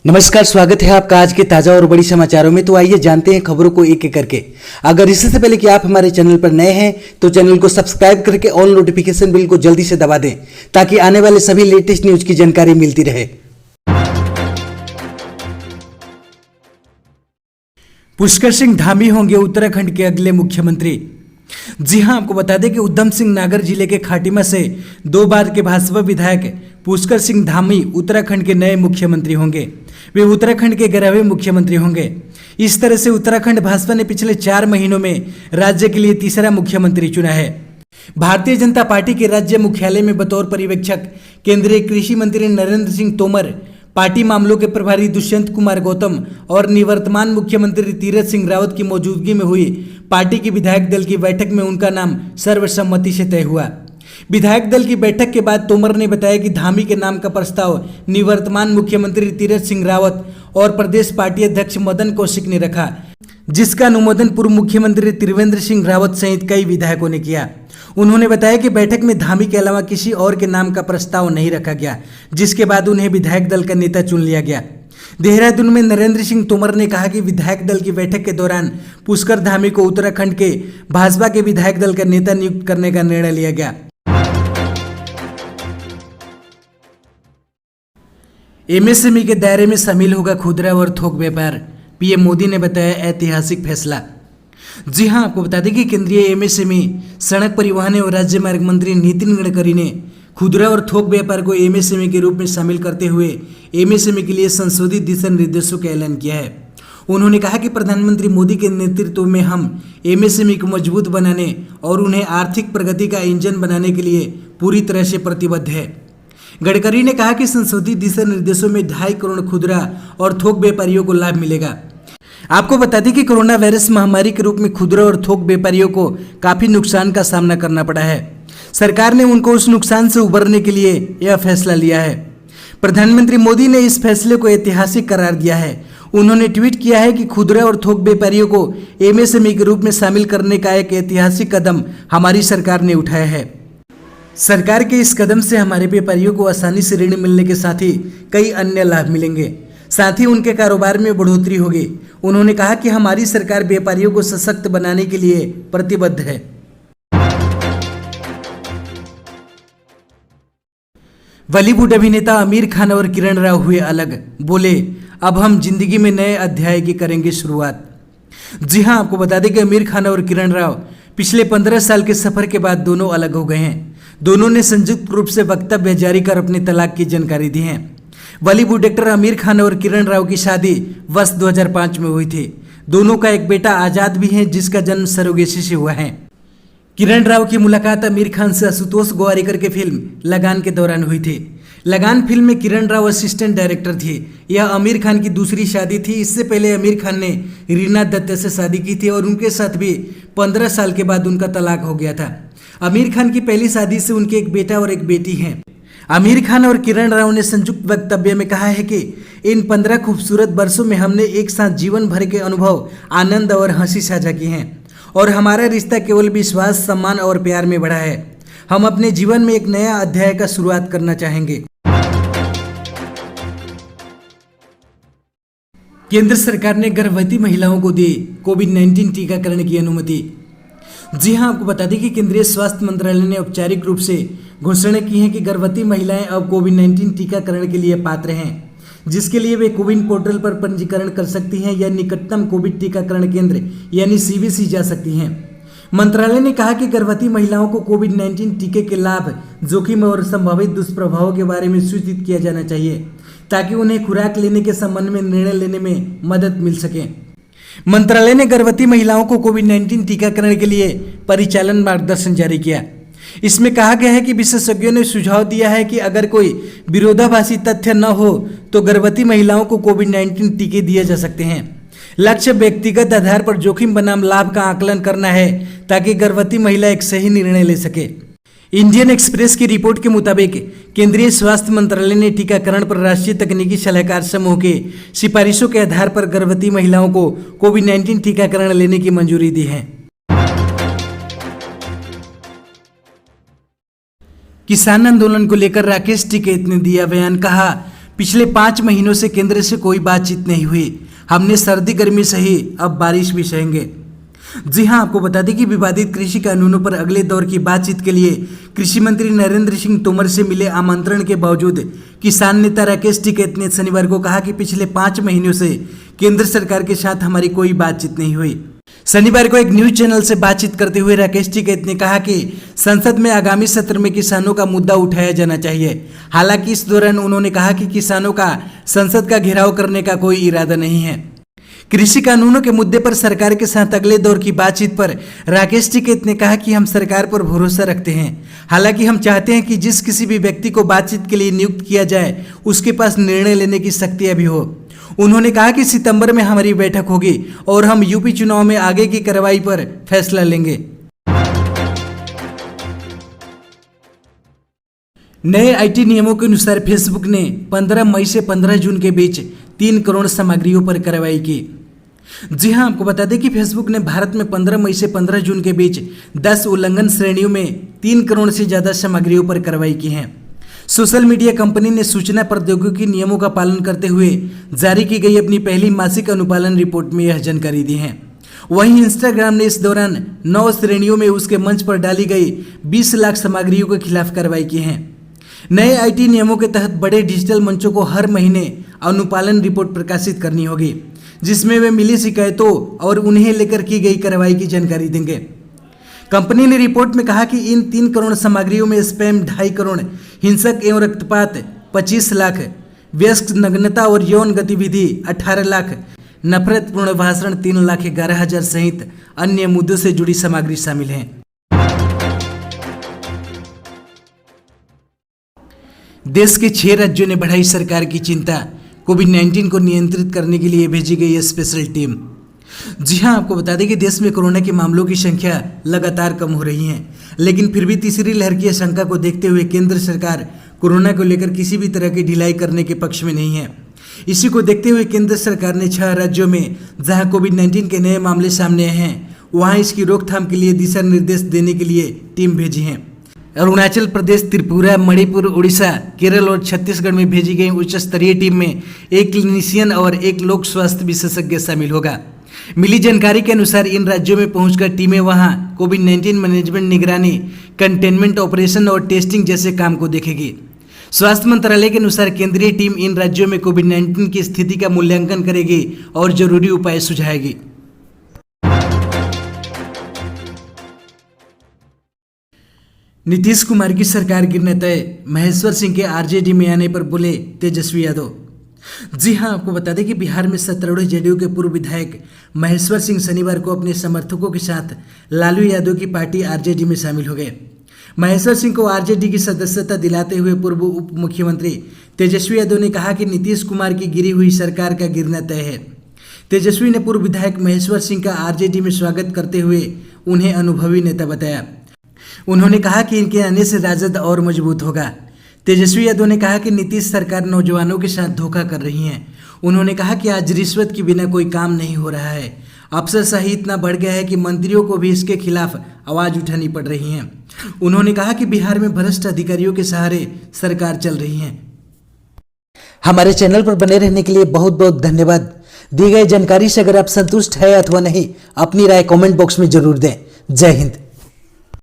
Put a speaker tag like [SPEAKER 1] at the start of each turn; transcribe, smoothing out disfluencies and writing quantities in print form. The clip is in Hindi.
[SPEAKER 1] नमस्कार, स्वागत है आपका आज के ताजा और बड़ी समाचारों में। तो आइए जानते हैं खबरों को एक एक करके। अगर इससे पहले कि आप हमारे चैनल पर नए हैं तो चैनल को सब्सक्राइब करके ऑल नोटिफिकेशन बिल को जल्दी से दबा दें ताकि आने वाले सभी लेटेस्ट न्यूज की जानकारी मिलती रहे। पुष्कर सिंह धामी होंगे उत्तराखंड के अगले मुख्यमंत्री। जी हां, आपको बता दें कि उधम सिंह नागर जिले के खाटिमा से 2 बार के भाजपा विधायक पुष्कर सिंह धामी उत्तराखंड के नए मुख्यमंत्री होंगे। वे उत्तराखंड के 11वें मुख्यमंत्री होंगे। इस तरह से उत्तराखंड भाजपा ने पिछले 4 महीनों में राज्य के लिए तीसरा मुख्यमंत्री चुना है। भारतीय जनता पार्टी के राज्य मुख्यालय में बतौर पर्यवेक्षक केंद्रीय कृषि मंत्री नरेंद्र सिंह तोमर, पार्टी मामलों के प्रभारी दुष्यंत कुमार गौतम और निवर्तमान मुख्यमंत्री तीरथ सिंह रावत की मौजूदगी में हुई पार्टी की विधायक दल की बैठक में उनका नाम सर्वसम्मति से तय हुआ। विधायक दल की बैठक के बाद तोमर ने बताया कि धामी के नाम का प्रस्ताव निवर्तमान मुख्यमंत्री तीरथ सिंह रावत और प्रदेश पार्टी अध्यक्ष मदन कौशिक ने रखा, जिसका अनुमोदन पूर्व मुख्यमंत्री त्रिवेंद्र सिंह रावत सहित कई विधायकों ने किया। उन्होंने बताया कि बैठक में धामी के अलावा किसी और के नाम का प्रस्ताव नहीं रखा गया, जिसके बाद उन्हें विधायक दल का नेता चुन लिया गया। देहरादून में नरेंद्र सिंह तोमर ने कहा कि विधायक दल की बैठक के दौरान पुष्कर धामी को उत्तराखंड के भाजपा के विधायक दल का नेता नियुक्त करने का निर्णय लिया गया। एमएसएमई के दायरे में शामिल होगा खुदरा और थोक व्यापार, पीएम मोदी ने बताया ऐतिहासिक फैसला। जी हां, आपको बता दें कि केंद्रीय एमएसएमई, सड़क परिवहन और राज्य मार्ग मंत्री नितिन गडकरी ने खुदरा और थोक व्यापार को एमएसएमई के रूप में शामिल करते हुए एमएसएमई के लिए संशोधित दिशा निर्देशों का ऐलान किया है। उन्होंने कहा कि प्रधानमंत्री मोदी के नेतृत्व में हम एमएसएमई को मजबूत बनाने और उन्हें आर्थिक प्रगति का इंजन बनाने के लिए पूरी तरह से प्रतिबद्ध है। गडकरी ने कहा कि संशोधित दिशा निर्देशों में 2.5 करोड़ खुदरा और थोक व्यापारियों को लाभ मिलेगा। आपको बता दें कि कोरोना वायरस महामारी के रूप में खुदरा और थोक व्यापारियों को काफी नुकसान का सामना करना पड़ा है। सरकार ने उनको उस नुकसान से उबरने के लिए यह फैसला लिया है। प्रधानमंत्री मोदी ने इस फैसले को ऐतिहासिक करार दिया है। उन्होंने ट्वीट किया है कि खुदरा और थोक व्यापारियों को एमएसएमई के रूप में शामिल करने का एक ऐतिहासिक कदम हमारी सरकार ने उठाया है। सरकार के इस कदम से हमारे व्यापारियों को आसानी से ऋण मिलने के साथ ही कई अन्य लाभ मिलेंगे, साथ ही उनके कारोबार में बढ़ोतरी होगी। उन्होंने कहा कि हमारी सरकार व्यापारियों को सशक्त बनाने के लिए प्रतिबद्ध है। बॉलीवुड अभिनेता आमिर खान और किरण राव हुए अलग, बोले अब हम जिंदगी में नए अध्याय की करेंगे शुरुआत। जी हां, आपको बता दें कि आमिर खान और किरण राव पिछले 15 साल के सफर के बाद दोनों अलग हो गए हैं। दोनों ने संयुक्त रूप से वक्तव्य जारी कर अपने तलाक की जानकारी दी है। बॉलीवुड एक्टर आमिर खान और किरण राव की शादी वर्ष 2005 में हुई थी। दोनों का एक बेटा आजाद भी है, जिसका जन्म सरोगेसी से हुआ है। किरण राव की मुलाकात आमिर खान से आशुतोष गोवारिकर के फिल्म लगान के दौरान हुई थी। लगान फिल्म में किरण राव असिस्टेंट डायरेक्टर थी। यह आमिर खान की दूसरी शादी थी। इससे पहले आमिर खान ने रीना दत्त से शादी की थी और उनके साथ भी 15 साल के बाद उनका तलाक हो गया था। आमिर खान की पहली शादी से उनके एक बेटा और एक बेटी हैं। आमिर खान और किरण राव ने संयुक्त वक्तव्य में कहा है कि इन 15 खूबसूरत वर्षों में हमने एक साथ जीवन भर के अनुभव, आनंद और हंसी साझा की हैं और हमारा रिश्ता केवल विश्वास, सम्मान और प्यार में बढ़ा है। हम अपने जीवन में एक नया अध्याय का शुरुआत करना चाहेंगे। केंद्र सरकार ने गर्भवती महिलाओं को दी कोविड-19 टीकाकरण की अनुमति। जी हां, आपको बता दें कि केंद्रीय स्वास्थ्य मंत्रालय ने औपचारिक रूप से घोषणा की है कि गर्भवती महिलाएं अब कोविड-19 टीकाकरण के लिए पात्र हैं, जिसके लिए वे कोविन पोर्टल पर पंजीकरण कर सकती हैं या निकटतम कोविड टीकाकरण केंद्र यानी सीवीसी जा सकती हैं। मंत्रालय ने कहा कि गर्भवती महिलाओं को कोविड-19 टीके के लाभ, जोखिम और संभावित दुष्प्रभावों के बारे में सूचित किया जाना चाहिए ताकि उन्हें खुराक लेने के संबंध में निर्णय लेने में मदद मिल सके। मंत्रालय ने गर्भवती महिलाओं को कोविड-19 टीकाकरण के लिए परिचालन मार्गदर्शन जारी किया। इसमें कहा गया है कि विशेषज्ञों ने सुझाव दिया है कि अगर कोई विरोधाभासी तथ्य न हो तो गर्भवती महिलाओं को कोविड-19 टीके दिए जा सकते हैं। लक्ष्य व्यक्तिगत आधार पर जोखिम बनाम लाभ का आकलन करना है ताकि गर्भवती महिला एक सही निर्णय ले सके। इंडियन एक्सप्रेस की रिपोर्ट के मुताबिक केंद्रीय स्वास्थ्य मंत्रालय ने टीकाकरण पर राष्ट्रीय तकनीकी सलाहकार समूह के सिफारिशों के आधार पर गर्भवती महिलाओं को कोविड-19 टीकाकरण लेने की मंजूरी दी है। किसान आंदोलन को लेकर राकेश टिकैत ने दिया बयान, कहा पिछले 5 महीनों से केंद्र से कोई बातचीत नहीं हुई। हमने सर्दी गर्मी सही, अब बारिश भी सहेंगे। जी हां, आपको बता दें कि विवादित कृषि कानूनों पर अगले दौर की बातचीत के लिए कृषि मंत्री नरेंद्र सिंह तोमर से मिले आमंत्रण के बावजूद किसान नेता राकेश टिकैत ने शनिवार को कहा कि पिछले 5 महीनों से केंद्र सरकार के साथ हमारी कोई बातचीत नहीं हुई। शनिवार को एक न्यूज चैनल से बातचीत करते हुए राकेश टिकैत ने कहा कि संसद में आगामी सत्र में किसानों का मुद्दा उठाया जाना चाहिए। हालांकि इस दौरान उन्होंने कहा कि किसानों का संसद का घेराव करने का कोई इरादा नहीं है। कृषि कानूनों के मुद्दे पर सरकार के साथ अगले दौर की बातचीत पर राकेश टिकैत ने कहा कि हम सरकार पर भरोसा रखते हैं। हालांकि हम चाहते हैं कि जिस किसी भी व्यक्ति को बातचीत के लिए नियुक्त किया जाए उसके पास निर्णय लेने की शक्ति भी हो। उन्होंने कहा कि सितंबर में हमारी बैठक होगी और हम यूपी चुनाव में आगे की कार्रवाई पर फैसला लेंगे। नए आईटी नियमों के अनुसार फेसबुक ने 15 मई से 15 जून के बीच 3 करोड़ सामग्रियों पर कार्रवाई की। जी हां, आपको बता दें कि फेसबुक ने भारत में 15 मई से 15 जून के बीच 10 उल्लंघन श्रेणियों में 3 करोड़ से ज़्यादा सामग्रियों पर कार्रवाई की है। सोशल मीडिया कंपनी ने सूचना प्रौद्योगिकी नियमों का पालन करते हुए जारी की गई अपनी पहली मासिक अनुपालन रिपोर्ट में यह जानकारी दी है। वहीं इंस्टाग्राम ने इस दौरान 9 श्रेणियों में उसके मंच पर डाली गई 20 लाख सामग्रियों के खिलाफ कार्रवाई की है। नए आईटी नियमों के तहत बड़े डिजिटल मंचों को हर महीने अनुपालन रिपोर्ट प्रकाशित करनी होगी, जिसमें वे मिली शिकायतों और उन्हें लेकर की गई कार्रवाई की जानकारी देंगे। कंपनी ने रिपोर्ट में कहा कि इन 3 करोड़ सामग्रियों में स्पैम 2.5 करोड़, हिंसक एवं रक्तपात 25 लाख, व्यस्क नग्नता और यौन गतिविधि 18 लाख, नफरतपूर्ण भाषण 3,11,000 सहित अन्य मुद्दों से जुड़ी सामग्री शामिल है। देश के 6 राज्यों ने बढ़ाई सरकार की चिंता, कोविड-19 को नियंत्रित करने के लिए भेजी गई स्पेशल टीम। जी हां, आपको बता दें कि देश में कोरोना के मामलों की संख्या लगातार कम हो रही है, लेकिन फिर भी तीसरी लहर की आशंका को देखते हुए केंद्र सरकार कोरोना को लेकर किसी भी तरह की ढिलाई करने के पक्ष में नहीं है। इसी को देखते हुए केंद्र सरकार ने 6 राज्यों में जहां कोविड-19 के नए मामले सामने आए हैं, वहां इसकी रोकथाम के लिए दिशा निर्देश देने के लिए टीम भेजी है। अरुणाचल प्रदेश, त्रिपुरा, मणिपुर, उड़ीसा, केरल और छत्तीसगढ़ में भेजी गई उच्च स्तरीय टीम में एक क्लिनिशियन और एक लोक स्वास्थ्य विशेषज्ञ शामिल होगा। मिली जानकारी के अनुसार इन राज्यों में पहुंचकर टीमें वहां कोविड-19 मैनेजमेंट, निगरानी, कंटेनमेंट ऑपरेशन और टेस्टिंग जैसे काम को देखेगी। स्वास्थ्य मंत्रालय के अनुसार केंद्रीय टीम इन राज्यों में कोविड-19 की स्थिति का मूल्यांकन करेगी और जरूरी उपाय सुझाएगी। नीतीश कुमार की सरकार गिरने तय, महेश्वर सिंह के आरजेडी में आने पर बोले तेजस्वी यादव। जी हां, आपको बता दें कि बिहार में सत्तारूढ़ जेडीयू के पूर्व विधायक महेश्वर सिंह शनिवार को अपने समर्थकों के साथ लालू यादव की पार्टी आरजेडी में शामिल हो गए। महेश्वर सिंह को आरजेडी की सदस्यता दिलाते हुए पूर्व उप मुख्यमंत्री तेजस्वी यादव ने कहा कि नीतीश कुमार की गिरी हुई सरकार का गिरना तय है। तेजस्वी ने पूर्व विधायक महेश्वर सिंह का आरजेडी में स्वागत करते हुए उन्हें अनुभवी नेता बताया। उन्होंने कहा कि इनके आने से राजद और मजबूत होगा। तेजस्वी यादव ने कहा कि नीतीश सरकार नौजवानों के साथ धोखा कर रही है। उन्होंने कहा कि आज रिश्वत के बिना कोई काम नहीं हो रहा है। अफसरशाही इतना बढ़ गया है कि मंत्रियों को भी इसके खिलाफ आवाज उठानी पड़ रही है। उन्होंने कहा कि बिहार में भ्रष्ट अधिकारियों के सहारे सरकार चल रही है। हमारे चैनल पर बने रहने के लिए बहुत बहुत धन्यवाद। दी गई जानकारी से अगर आप संतुष्ट है अथवा नहीं, अपनी राय कमेंट बॉक्स में जरूर दें। जय हिंद।